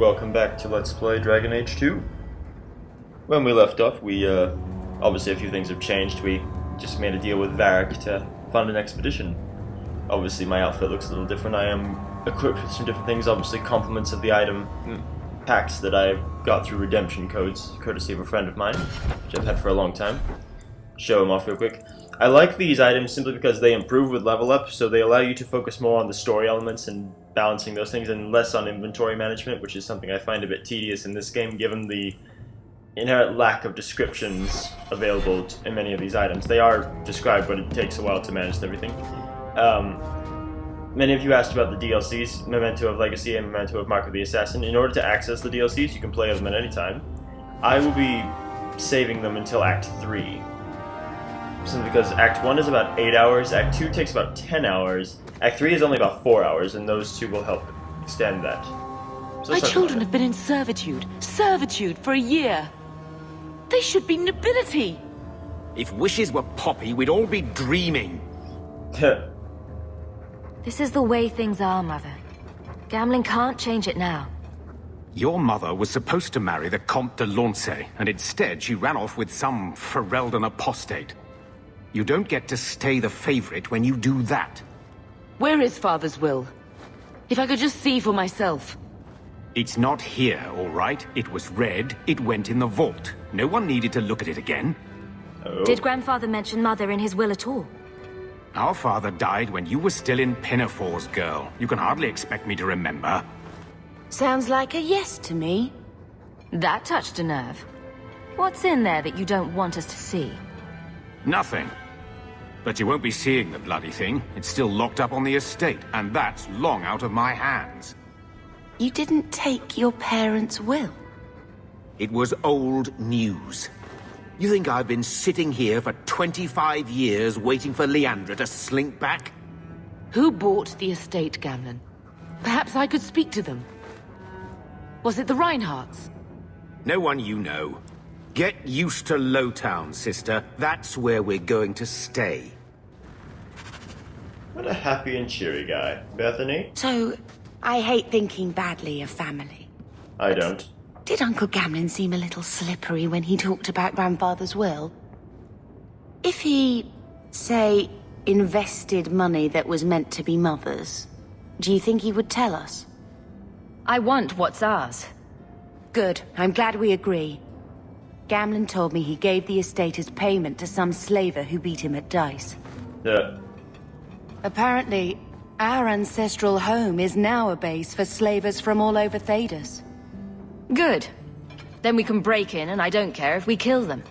welcome back to Let's Play Dragon Age 2. When we left off, obviously a few things have changed. We just made a deal with Varric to fund an expedition. Obviously my outfit looks a little different. I am equipped with some different things, obviously compliments of the item packs that I got through redemption codes, courtesy of a friend of mine, which I've had for a long time. Show them off real quick. I like these items simply because they improve with level up, so they allow you to focus more on the story elements and balancing those things, and less on inventory management, which is something I find a bit tedious in this game, given the inherent lack of descriptions available in many of these items. They are described, but it takes a while to manage everything. Many of you asked about the DLCs, Memento of Legacy and Memento of Mark of the Assassin. In order to access the DLCs, you can play them at any time. I will be saving them until Act 3. Simply because Act 1 is about 8 hours, Act 2 takes about 10 hours, Act 3 is only about 4 hours, and those two will help extend that. So my children have been in servitude for a year. They should be nobility. If wishes were poppy, we'd all be dreaming. This is the way things are, Mother. Gamlin can't change it now. Your mother was supposed to marry the Comte de Lancey, and instead she ran off with some Ferelden apostate. You don't get to stay the favorite when you do that. Where is Father's will? If I could just see for myself. It's not here, all right? It was read, it went in the vault. No one needed to look at it again. Oh. Did Grandfather mention Mother in his will at all? Our father died when you were still in Pinafores, girl. You can hardly expect me to remember. Sounds like a yes to me. That touched a nerve. What's in there that you don't want us to see? Nothing. But you won't be seeing the bloody thing. It's still locked up on the estate, and that's long out of my hands. You didn't take your parents' will? It was old news. You think I've been sitting here for 25 years waiting for Leandra to slink back? Who bought the estate, Gamlen? Perhaps I could speak to them. Was it the Reinhardts? No one you know. Get used to Lowtown, sister. That's where we're going to stay. What a happy and cheery guy. Bethany? So, I hate thinking badly of family. I don't. Did Uncle Gamlin seem a little slippery when he talked about Grandfather's will? If he, say, invested money that was meant to be Mother's, do you think he would tell us? I want what's ours. Good. I'm glad we agree. Gamlin told me he gave the estate as payment to some slaver who beat him at dice. Yeah. Apparently, our ancestral home is now a base for slavers from all over Thedas. Good. Then we can break in, and I don't care if we kill them.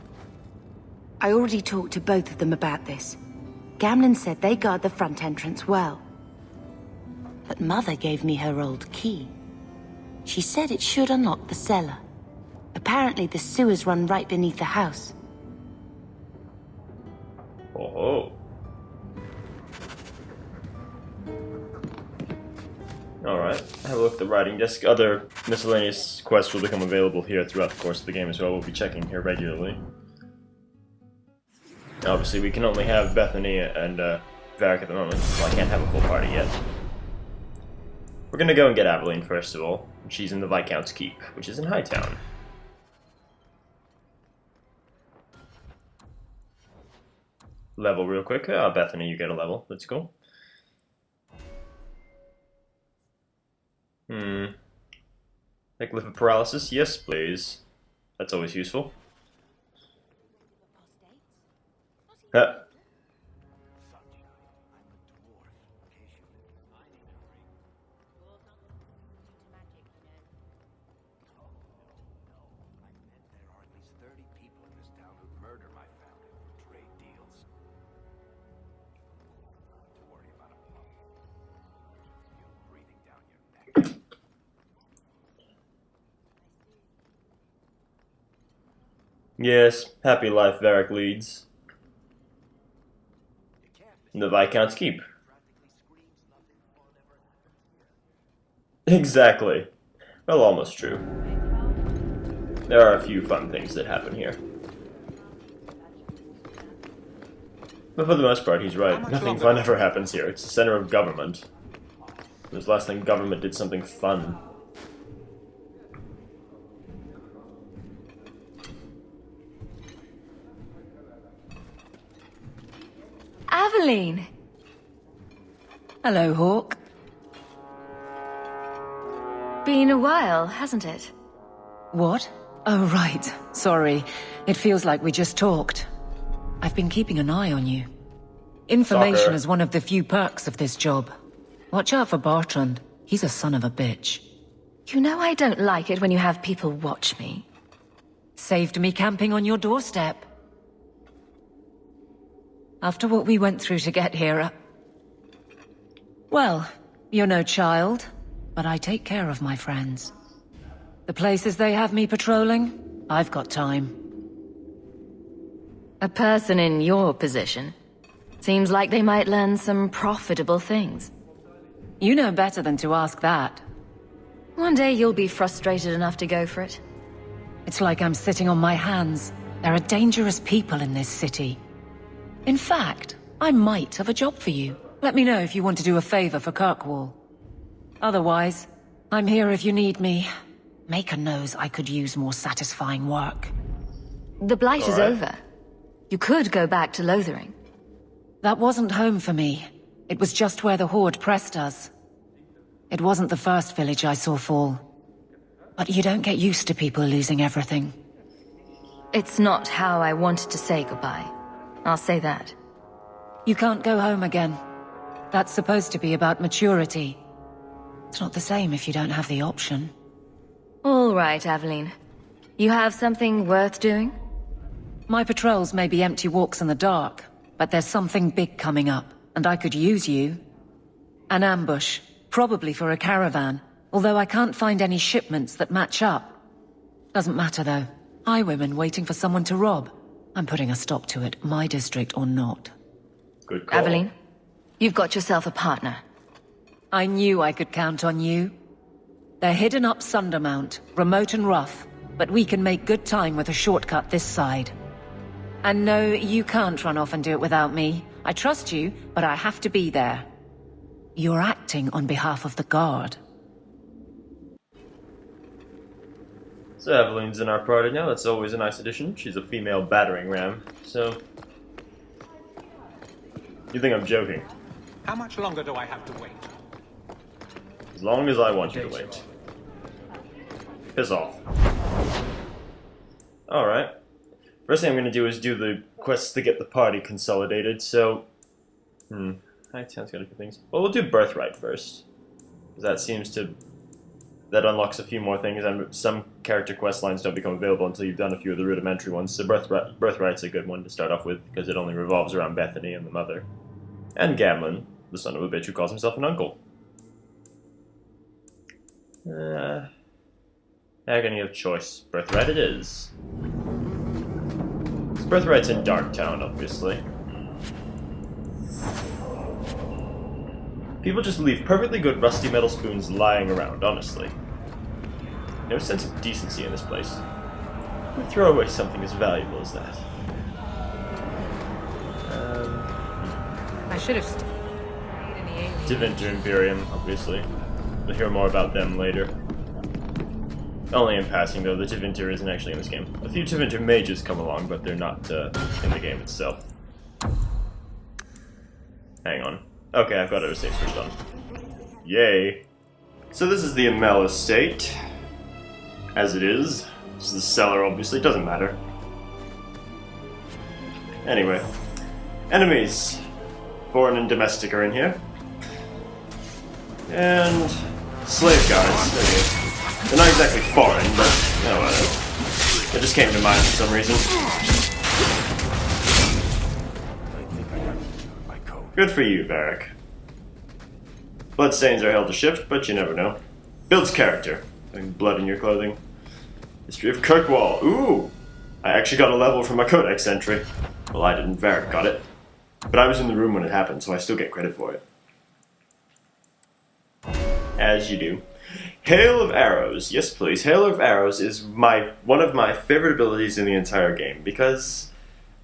I already talked to both of them about this. Gamlin said they guard the front entrance well. But Mother gave me her old key. She said it should unlock the cellar. Apparently the sewers run right beneath the house. Oh. Alright, have a look at the writing desk. Other miscellaneous quests will become available here throughout the course of the game as well. We'll be checking here regularly. Obviously, we can only have Bethany and Varric at the moment, so I can't have a full party yet. We're gonna go and get Aveline first of all. She's in the Viscount's Keep, which is in Hightown. Level real quick. Bethany, you get a level. Let's go. Like liver paralysis? Yes, please. That's always useful. Huh. Yes, happy life Varric leads. The Viscount's Keep. Exactly. Well, almost true. There are a few fun things that happen here. But for the most part, he's right. Nothing fun ever happens here. It's the center of government. When was the last time government did something fun? Aveline! Hello, Hawk. Been a while, hasn't it? What? Oh, right. Sorry. It feels like we just talked. I've been keeping an eye on you. Information Stalker. is one of the few perks of this job. Watch out for Bartrand. He's a son of a bitch. You know I don't like it when you have people watch me. Saved me camping on your doorstep. After what we went through to get here, well, you're no child, but I take care of my friends. The places they have me patrolling, I've got time. A person in your position. Seems like they might learn some profitable things. You know better than to ask that. One day you'll be frustrated enough to go for it. It's like I'm sitting on my hands. There are dangerous people in this city. In fact, I might have a job for you. Let me know if you want to do a favor for Kirkwall. Otherwise, I'm here if you need me. Maker knows I could use more satisfying work. The Blight is All right. over. You could go back to Lothering. That wasn't home for me. It was just where the Horde pressed us. It wasn't the first village I saw fall. But you don't get used to people losing everything. It's not how I wanted to say goodbye. I'll say that. You can't go home again. That's supposed to be about maturity. It's not the same if you don't have the option. All right, Aveline. You have something worth doing? My patrols may be empty walks in the dark, but there's something big coming up, and I could use you. An ambush, probably for a caravan, although I can't find any shipments that match up. Doesn't matter though. Highwaymen waiting for someone to rob. I'm putting a stop to it, my district or not. Good call. Aveline, you've got yourself a partner. I knew I could count on you. They're hidden up Sundermount, remote and rough, but we can make good time with a shortcut this side. And no, you can't run off and do it without me. I trust you, but I have to be there. You're acting on behalf of the Guard. So Aveline's in our party now. That's always a nice addition. She's a female battering ram. So, you think I'm joking? How much longer do I have to wait? As long as I want you to wait. Piss off. Alright. First thing I'm gonna do is do the quests to get the party consolidated, so... Hightown's got a few things. Well, we'll do Birthright first. Because that seems to... That unlocks a few more things, and some character quest lines don't become available until you've done a few of the rudimentary ones, so Birthright's a good one to start off with, because it only revolves around Bethany and the mother. And Gamlin, the son of a bitch who calls himself an uncle. Agony of choice. Birthright it is. Birthright's in Darktown, obviously. People just leave perfectly good rusty metal spoons lying around, honestly. No sense of decency in this place. Who would throw away something as valuable as that? I should have Tevinter Imperium, obviously. We'll hear more about them later. Only in passing, though, the Tevinter isn't actually in this game. A few Tevinter mages come along, but they're not in the game itself. Hang on. Okay, I've got our save switched on. Yay. So this is the Amel estate. As it is. This is the cellar, obviously. Doesn't matter. Anyway. Enemies. Foreign and domestic are in here. And... slave guards. Okay. They're not exactly foreign, but... oh, whatever. It just came to mind for some reason. Good for you, Varric. Bloodstains are held to shift, but you never know. Builds character. Having blood in your clothing. History of Kirkwall. Ooh! I actually got a level for my codex entry. Well, I didn't. Varric got it. But I was in the room when it happened, so I still get credit for it. As you do. Hail of Arrows. Yes, please. Hail of Arrows is one of my favorite abilities in the entire game, because,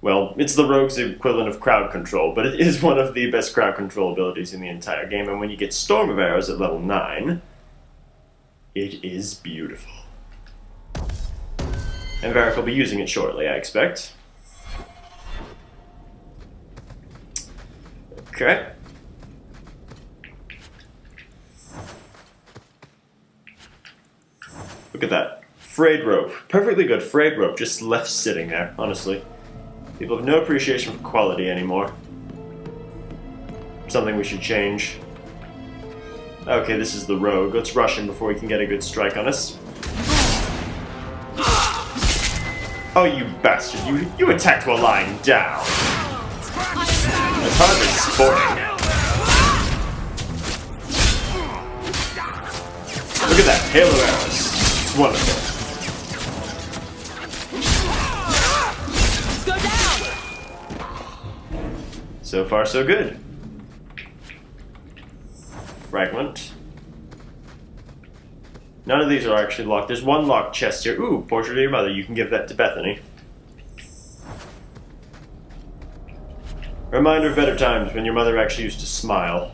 well, it's the rogue's equivalent of crowd control, but it is one of the best crowd control abilities in the entire game, and when you get Storm of Arrows at level 9, it is beautiful. And Varric will be using it shortly, I expect. Okay. Look at that. Frayed rope. Perfectly good frayed rope, just left sitting there, honestly. People have no appreciation for quality anymore. Something we should change. Okay, this is the rogue. Let's rush him before he can get a good strike on us. Oh, you bastard. You attacked while lying down. That's hardly sporting. Look at that. Hail of arrows. It's wonderful. So far, so good. Fragment. None of these are actually locked. There's one locked chest here. Ooh, portrait of your mother. You can give that to Bethany. Reminder of better times when your mother actually used to smile.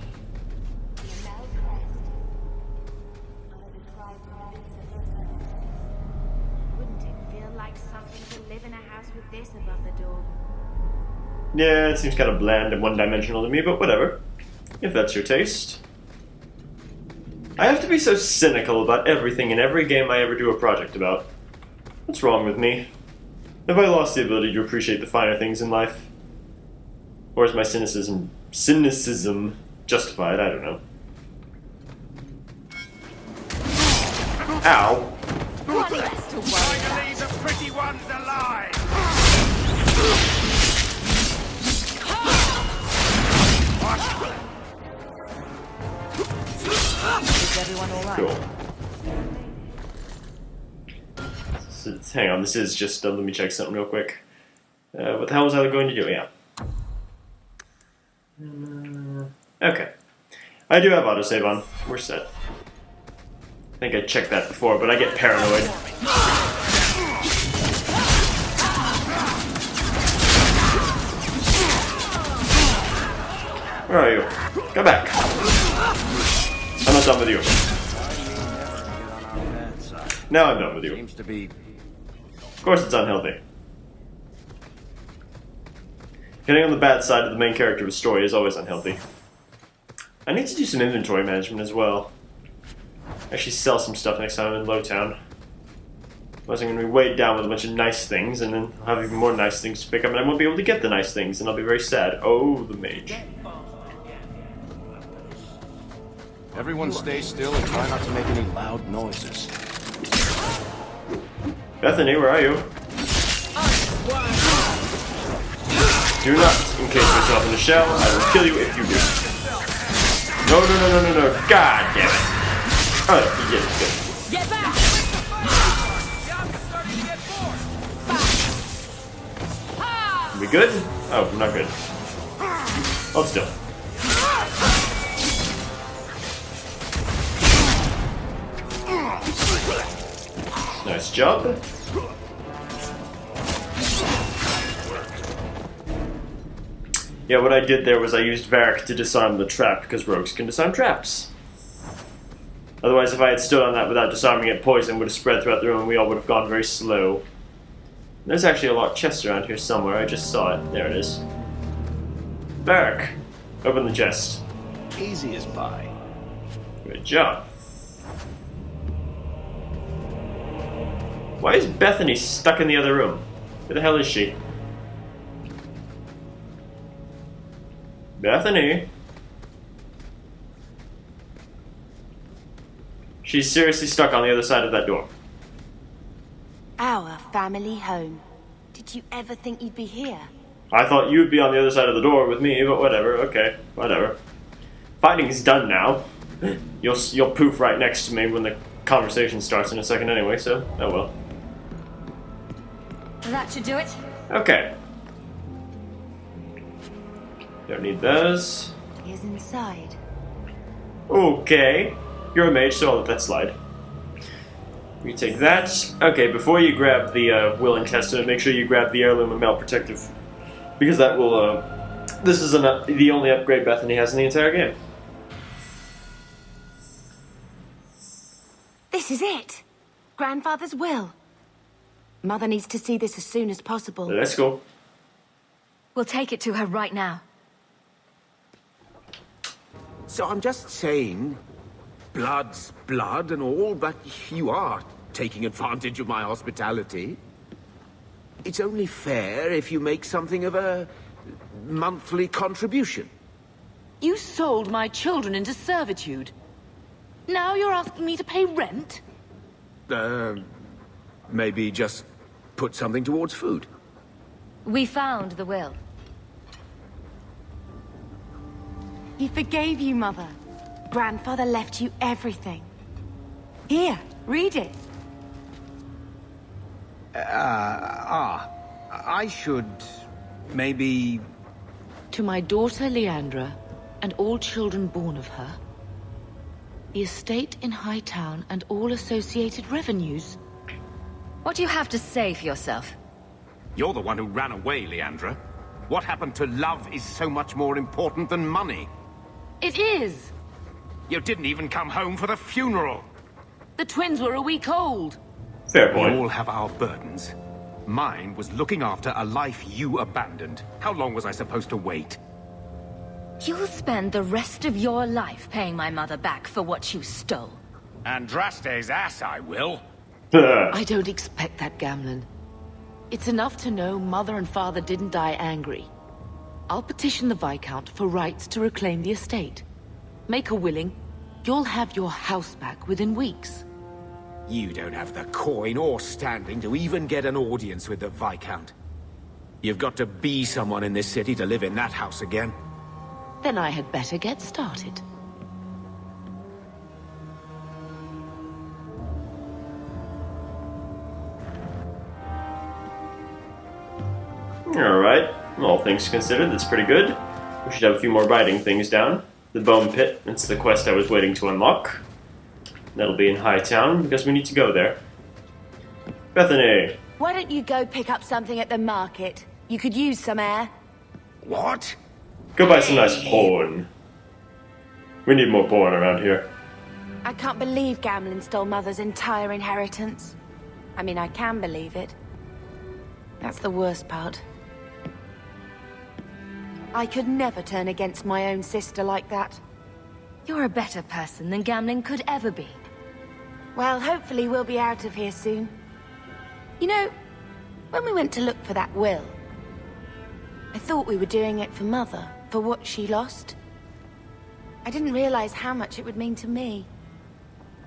Wouldn't it feel like something to live in a house with this above the door? Yeah, it seems kind of bland and one-dimensional to me, but whatever. If that's your taste. I have to be so cynical about everything in every game I ever do a project about. What's wrong with me? Have I lost the ability to appreciate the finer things in life? Or is my cynicism justified? I don't know. Ow. One less to worry about. Finally, the pretty one's alive! Is everyone alright? Cool. Hang on, this is just, let me check something real quick. What the hell was I going to do? Yeah. Okay. I do have autosave on. We're set. I think I checked that before, but I get paranoid. Where are you? Come back. I'm not done with you. Now I'm done with you. Seems to be. Of course it's unhealthy. Getting on the bad side of the main character of a story is always unhealthy. I need to do some inventory management as well. Actually sell some stuff next time in Lowtown. Otherwise I'm going to be weighed down with a bunch of nice things, and then I'll have even more nice things to pick up, and I won't be able to get the nice things, and I'll be very sad. Oh, the mage. Everyone stay still and try not to make any loud noises. Bethany, where are you? Do not encase yourself in a shell. I will kill you if you do. No. God damn it. Oh, you did it. Good. Get back! We good? Oh, not good. Hold still. Nice job. Yeah, what I did there was I used Varric to disarm the trap, because rogues can disarm traps. Otherwise, if I had stood on that without disarming it, poison would have spread throughout the room and we all would have gone very slow. There's actually a locked chest around here somewhere. I just saw it. There it is. Varric, open the chest. Easy as pie. Good job. Why is Bethany stuck in the other room? Where the hell is she? Bethany? She's seriously stuck on the other side of that door. Our family home. Did you ever think you'd be here? I thought you'd be on the other side of the door with me, but whatever, okay, whatever. Fighting's done now. You'll poof right next to me when the conversation starts in a second anyway, so, oh well. That should do it. Okay. Don't need those. Here's inside. Okay. You're a mage, so I'll let that slide. You take that. Okay, before you grab the Will and Testament, make sure you grab the Heirloom and Male Protective. Because that will, this is the only upgrade Bethany has in the entire game. This is it! Grandfather's will. Mother needs to see this as soon as possible. Let's go. We'll take it to her right now. So I'm just saying, blood's blood and all, but you are taking advantage of my hospitality. It's only fair if you make something of a monthly contribution. You sold my children into servitude. Now you're asking me to pay rent? Maybe just put something towards food. We found the will. He forgave you, Mother. Grandfather left you everything. Here, read it. I should maybe... To my daughter Leandra, and all children born of her, the estate in Hightown and all associated revenues. What do you have to say for yourself? You're the one who ran away, Leandra. What happened to love is so much more important than money. It is! You didn't even come home for the funeral. The twins were a week old. Fair We point. all have our burdens. Mine was looking after a life you abandoned. How long was I supposed to wait? You'll spend the rest of your life paying my mother back for what you stole. Andraste's ass, I will. I don't expect that, Gamlin. It's enough to know Mother and Father didn't die angry. I'll petition the Viscount for rights to reclaim the estate. Make a willing, you'll have your house back within weeks. You don't have the coin or standing to even get an audience with the Viscount. You've got to be someone in this city to live in that house again. Then I had better get started. Alright, all things considered, that's pretty good. We should have a few more writing things down. The Bone Pit, that's the quest I was waiting to unlock. That'll be in Hightown, because we need to go there. Bethany! Why don't you go pick up something at the market? You could use some air. What? Go buy some nice porn. We need more porn around here. I can't believe Gamlin stole Mother's entire inheritance. I mean, I can believe it. That's the worst part. I could never turn against my own sister like that. You're a better person than Gamlin could ever be. Well, hopefully we'll be out of here soon. You know, when we went to look for that will, I thought we were doing it for Mother, for what she lost. I didn't realize how much it would mean to me.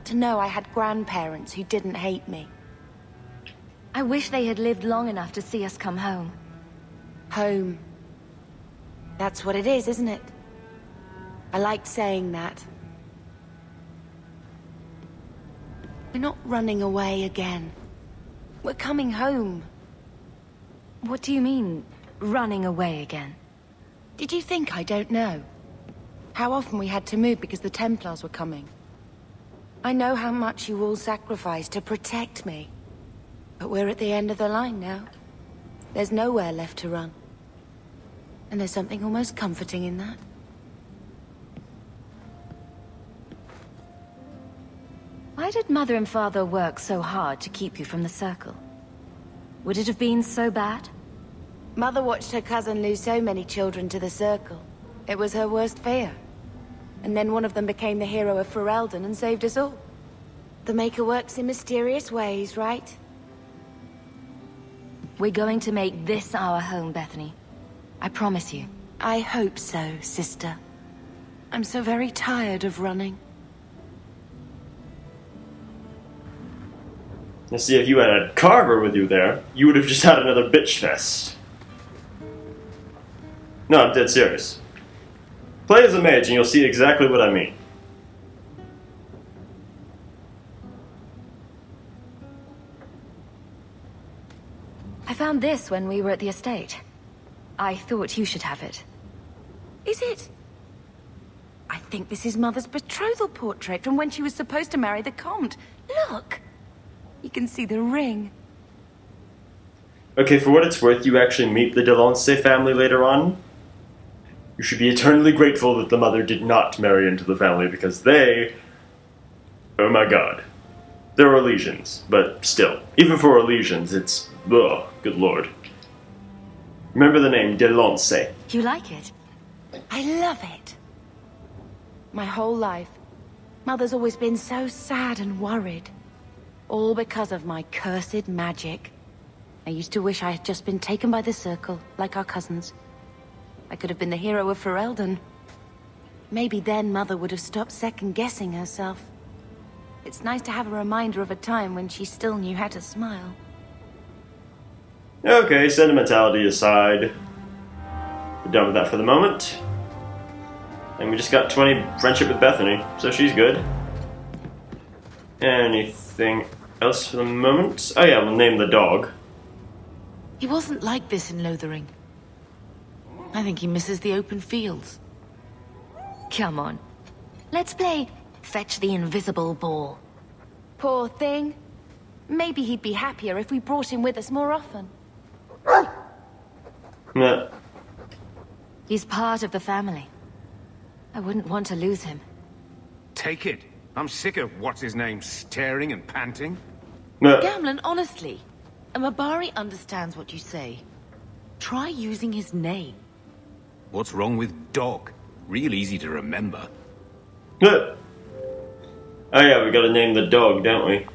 To know I had grandparents who didn't hate me. I wish they had lived long enough to see us come home. Home. That's what it is, isn't it? I liked saying that. We're not running away again. We're coming home. What do you mean, running away again? Did you think I don't know? How often we had to move because the Templars were coming. I know how much you all sacrificed to protect me. But we're at the end of the line now. There's nowhere left to run. And there's something almost comforting in that. Why did Mother and Father work so hard to keep you from the Circle? Would it have been so bad? Mother watched her cousin lose so many children to the Circle. It was her worst fear. And then one of them became the hero of Ferelden and saved us all. The Maker works in mysterious ways, right? We're going to make this our home, Bethany. I promise you. I hope so, sister. I'm so very tired of running. Now see, if you had a Carver with you there, you would have just had another bitch fest. No, I'm dead serious. Play as a mage and you'll see exactly what I mean. I found this when we were at the estate. I thought you should have it. Is it? I think this is Mother's betrothal portrait from when she was supposed to marry the Comte. Look! You can see the ring. Okay, for what it's worth, you actually meet the Delance family later on. You should be eternally grateful that the mother did not marry into the family, because they... Oh my god. They're Orlesians, but still. Even for Orlesians, it's... Ugh, good lord. Remember the name Delance. You like it? I love it. My whole life, Mother's always been so sad and worried. All because of my cursed magic. I used to wish I had just been taken by the Circle, like our cousins. I could have been the hero of Ferelden. Maybe then Mother would have stopped second-guessing herself. It's nice to have a reminder of a time when she still knew how to smile. Okay, sentimentality aside. We're done with that for the moment. And we just got 20 friendship with Bethany, so she's good. Anything else for the moment? Oh yeah, we'll name the dog. He wasn't like this in Lothering. I think he misses the open fields. Come on. Let's play Fetch the Invisible Ball. Poor thing. Maybe he'd be happier if we brought him with us more often. Nah. He's part of the family. I wouldn't want to lose him. Take it. I'm sick of what's-his-name staring and panting. Nah. Gamlin, honestly, a Mabari understands what you say. Try using his name. What's wrong with dog? Real easy to remember. Nah. Oh yeah, we gotta name the dog, don't we?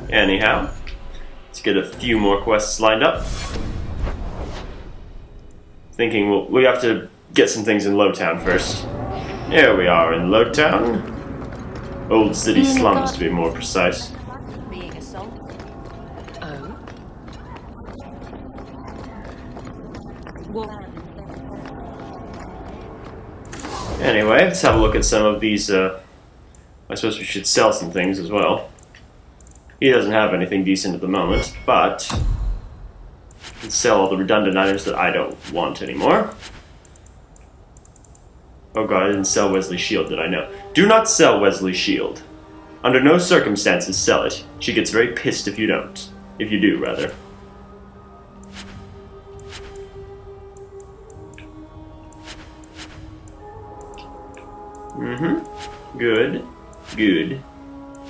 Anyhow, let's get a few more quests lined up. Thinking we have to get some things in Lowtown first. Here we are in Lowtown. Old city slums, to be more precise. Being assaulted. Oh? Anyway, let's have a look at some of these. I suppose we should sell some things as well. He doesn't have anything decent at the moment, but let's sell all the redundant items that I don't want anymore. Oh god, I didn't sell Wesley's shield, did I? No. Do not sell Wesley's shield. Under no circumstances sell it. She gets very pissed if you don't. If you do, rather. Mm-hmm. Good. Good.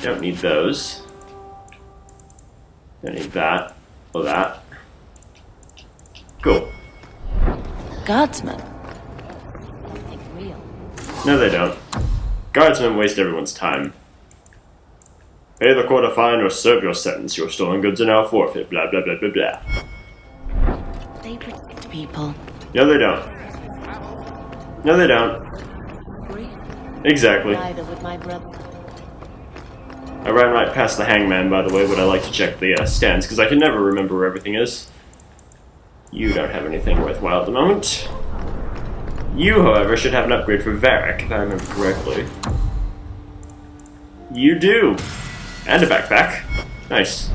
Don't need those. Don't need that. Or that. Cool. Guardsmen. No, they don't. Guardsmen waste everyone's time. Pay the court a fine or serve your sentence. Your stolen goods are now forfeit. Blah, blah, blah, blah, blah. They protect people. No, they don't. No, they don't. Exactly. Neither would my brother. I ran right past the hangman, by the way, but I like to check the stands, because I can never remember where everything is. You don't have anything worthwhile at the moment. You, however, should have an upgrade for Varric, if I remember correctly. You do! And a backpack. Nice.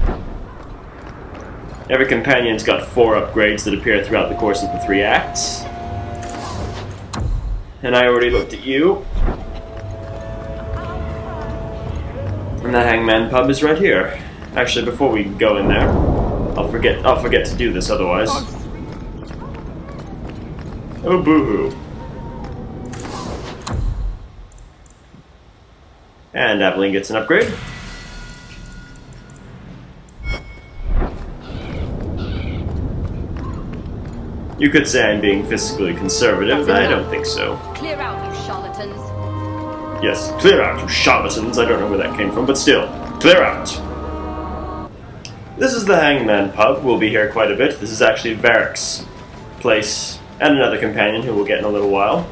Every companion's got 4 upgrades that appear throughout the course of the 3 acts. And I already looked at you. And the Hangman pub is right here. Actually, before we go in there, I'll forget to do this otherwise. Oh, boo-hoo. And Aveline gets an upgrade. You could say I'm being fiscally conservative, but I don't think so. Clear out, you charlatans. Yes, clear out, you charlatans. I don't know where that came from, but still, clear out. This is the Hangman pub. We'll be here quite a bit. This is actually Varric's place, and another companion who we'll get in a little while.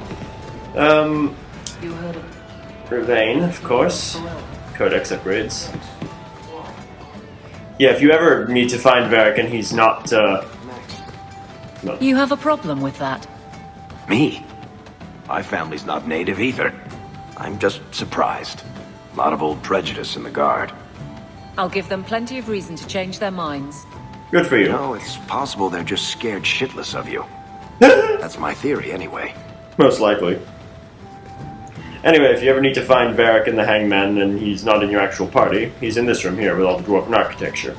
You heard of Ravane, of course. Codex upgrades. Yeah, if you ever need to find Varric and he's not, no. You have a problem with that? Me? My family's not native either. I'm just surprised. A lot of old prejudice in the Guard. I'll give them plenty of reason to change their minds. Good for you. No, it's possible they're just scared shitless of you. That's my theory, anyway. Most likely. Anyway, if you ever need to find Varric and the Hangman and he's not in your actual party, he's in this room here with all the dwarven architecture.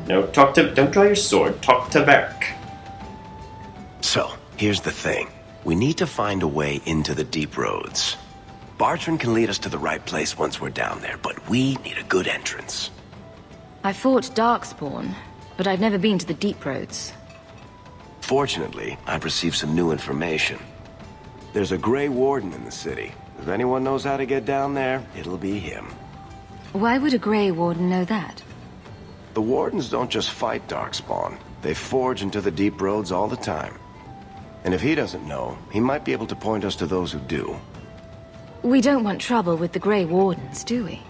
No, don't draw your sword, talk to Varric. So, here's the thing. We need to find a way into the deep roads. Bartran can lead us to the right place once we're down there, but we need a good entrance. I fought Darkspawn, but I've never been to the deep roads. Fortunately, I've received some new information. There's a Grey Warden in the city. If anyone knows how to get down there, it'll be him. Why would a Grey Warden know that? The Wardens don't just fight Darkspawn. They forge into the deep roads all the time. And if he doesn't know, he might be able to point us to those who do. We don't want trouble with the Grey Wardens, do we?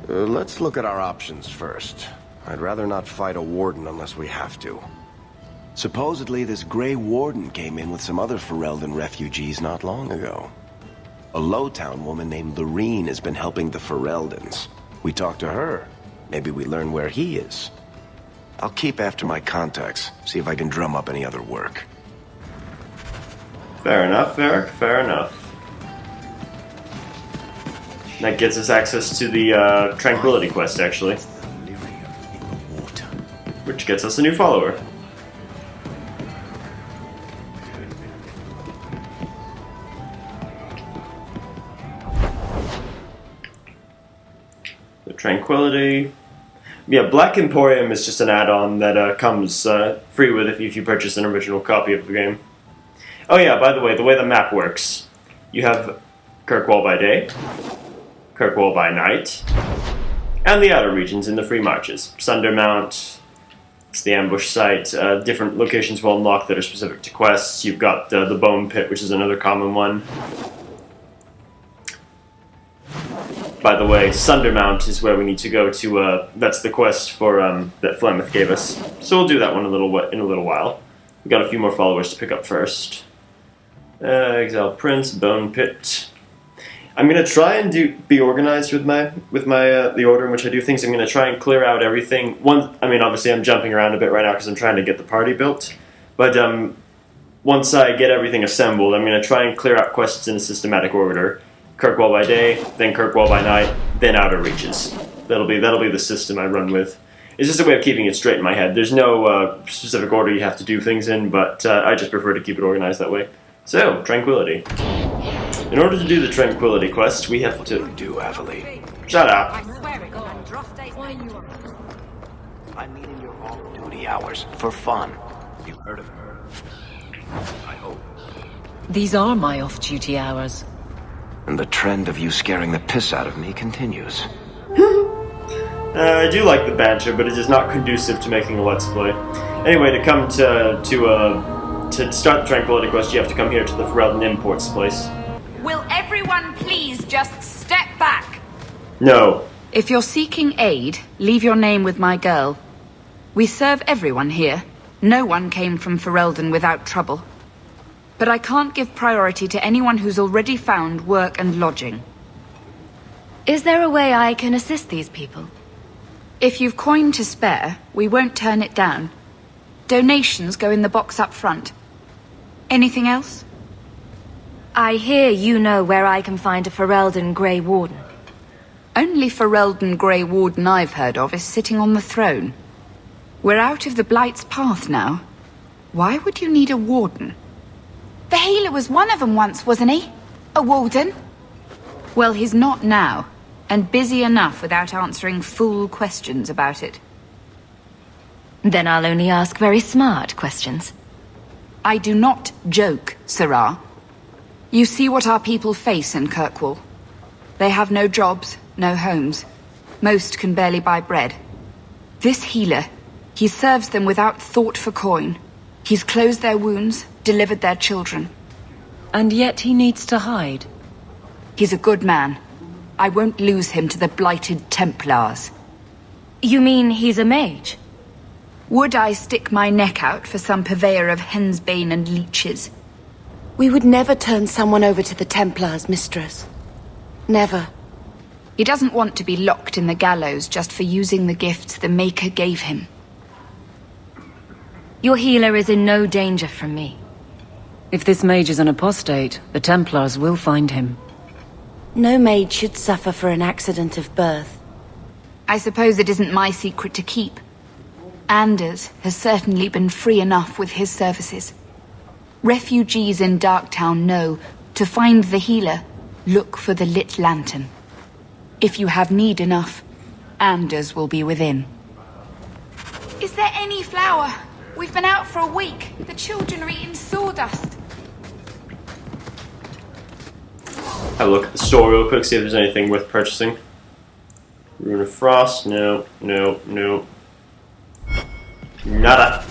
Let's look at our options first. I'd rather not fight a Warden unless we have to. Supposedly, this Grey Warden came in with some other Ferelden refugees not long ago. A Lowtown woman named Lorene has been helping the Fereldans. We talked to her. Maybe we learn where he is. I'll keep after my contacts, see if I can drum up any other work. Fair enough, Eric. Fair enough. That gets us access to the Tranquility quest, actually. Which gets us a new follower. The Tranquility. Yeah, Black Emporium is just an add-on that comes free with if you purchase an original copy of the game. Oh yeah, by the way the map works. You have Kirkwall by day, Kirkwall by night, and the outer regions in the free marches. Sundermount, it's the ambush site, different locations will unlock that are specific to quests. You've got the Bone Pit, which is another common one. By the way, Sundermount is where we need to go to, that's the quest for, that Flemeth gave us. So we'll do that one in a little while. We've got a few more followers to pick up first. Exile Prince, Bone Pit. I'm gonna try and be organized with my the order in which I do things. I'm gonna try and clear out everything. I mean, obviously I'm jumping around a bit right now because I'm trying to get the party built. But once I get everything assembled, I'm gonna try and clear out quests in a systematic order. Kirkwall by day, then Kirkwall by night, then Outer Reaches. That'll be the system I run with. It's just a way of keeping it straight in my head. There's no specific order you have to do things in, but I just prefer to keep it organized that way. So, Tranquility. In order to do the Tranquility quest, we have to... do, Aveline? Shut up! I mean in your off-duty hours, for fun. You've heard of her. I hope. These are my off-duty hours. And the trend of you scaring the piss out of me continues. I do like the banter, but it is not conducive to making a Let's Play. Anyway, to come to start the Tranquility quest, you have to come here to the Ferelden Imports place. Will everyone please just step back? No. If you're seeking aid, leave your name with my girl. We serve everyone here. No one came from Ferelden without trouble. But I can't give priority to anyone who's already found work and lodging. Is there a way I can assist these people? If you've coin to spare, we won't turn it down. Donations go in the box up front. Anything else? I hear you know where I can find a Ferelden Grey Warden. Only Ferelden Grey Warden I've heard of is sitting on the throne. We're out of the Blight's path now. Why would you need a warden? The healer was one of them once, wasn't he? A warden? Well, he's not now, and busy enough without answering fool questions about it. Then I'll only ask very smart questions. I do not joke, Sirrah. You see what our people face in Kirkwall. They have no jobs, no homes. Most can barely buy bread. This healer, he serves them without thought for coin. He's closed their wounds, delivered their children. And yet he needs to hide. He's a good man. I won't lose him to the blighted Templars. You mean he's a mage? Would I stick my neck out for some purveyor of hensbane and leeches? We would never turn someone over to the Templars, mistress. Never. He doesn't want to be locked in the gallows just for using the gifts the Maker gave him. Your healer is in no danger from me. If this mage is an apostate, the Templars will find him. No maid should suffer for an accident of birth. I suppose it isn't my secret to keep. Anders has certainly been free enough with his services. Refugees in Darktown know to find the healer, look for the lit lantern. If you have need enough, Anders will be within. Is there any flour? We've been out for a week. The children are eating sawdust. Have a look at the store real quick, see if there's anything worth purchasing. Rune of Frost, no, no, no. Nada.